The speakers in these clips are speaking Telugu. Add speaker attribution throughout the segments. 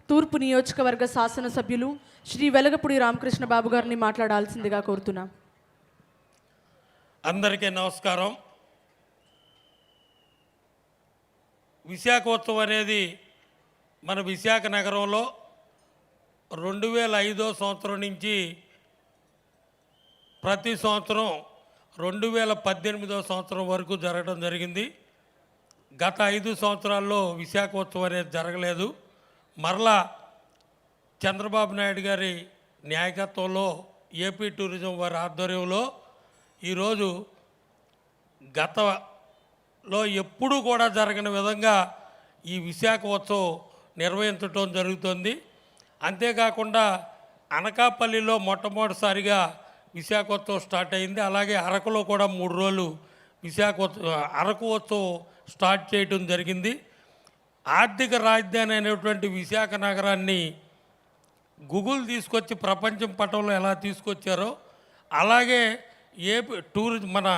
Speaker 1: తూర్పు నియోజకవర్గ శాసనసభ్యులు శ్రీ వెలగపూడి రామకృష్ణ బాబు గారిని మాట్లాడాల్సిందిగా కోరుతున్నాం.
Speaker 2: అందరికీ నమస్కారం. విశాఖోత్సవం అనేది మన విశాఖ నగరంలో 2005 సంవత్సరం నుంచి ప్రతి సంవత్సరం 2018 సంవత్సరం వరకు జరగడం జరిగింది. గత 5 సంవత్సరాల్లో విశాఖోత్సవం అనేది జరగలేదు. మరలా చంద్రబాబు నాయుడు గారి నాయకత్వంలో ఏపీ టూరిజం వారి ఆధ్వర్యంలో ఈరోజు గతంలో ఎప్పుడూ కూడా జరగని విధంగా ఈ విశాఖ ఉత్సవం నిర్వహించడం జరుగుతుంది. అంతేకాకుండా అనకాపల్లిలో మొట్టమొదటిసారిగా విశాఖోత్సవం స్టార్ట్ అయింది. అలాగే అరకులో కూడా 3 రోజులు అరకు ఉత్సవం స్టార్ట్ చేయడం జరిగింది. ఆర్థిక రాజధాని అనేటువంటి విశాఖ నగరాన్ని గూగుల్ తీసుకొచ్చి ప్రపంచం పటంలో ఎలా తీసుకొచ్చారో అలాగే మన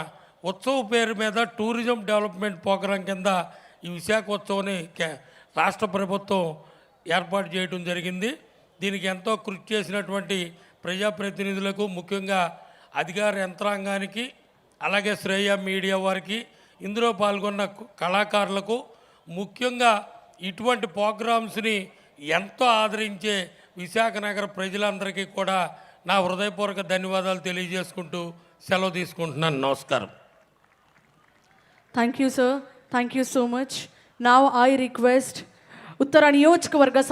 Speaker 2: ఉత్సవం పేరు మీద టూరిజం డెవలప్మెంట్ ప్రోగ్రాం కింద ఈ విశాఖ ఉత్సవాన్ని రాష్ట్ర ప్రభుత్వం ఏర్పాటు చేయడం జరిగింది. దీనికి ఎంతో కృషి చేసినటువంటి ప్రజాప్రతినిధులకు, ముఖ్యంగా అధికార యంత్రాంగానికి, అలాగే శ్రేయ మీడియా వారికి, ఇందులో పాల్గొన్న కళాకారులకు, ముఖ్యంగా ఇటువంటి ప్రోగ్రామ్స్ని ఎంతో ఆదరించే విశాఖ నగర ప్రజలందరికీ కూడా నా హృదయపూర్వక ధన్యవాదాలు తెలియజేసుకుంటూ సెలవు తీసుకుంటున్నాను. నమస్కారం.
Speaker 1: Thank you sir. Thank you so much. Now I request ఉత్తర నియోజకవర్గ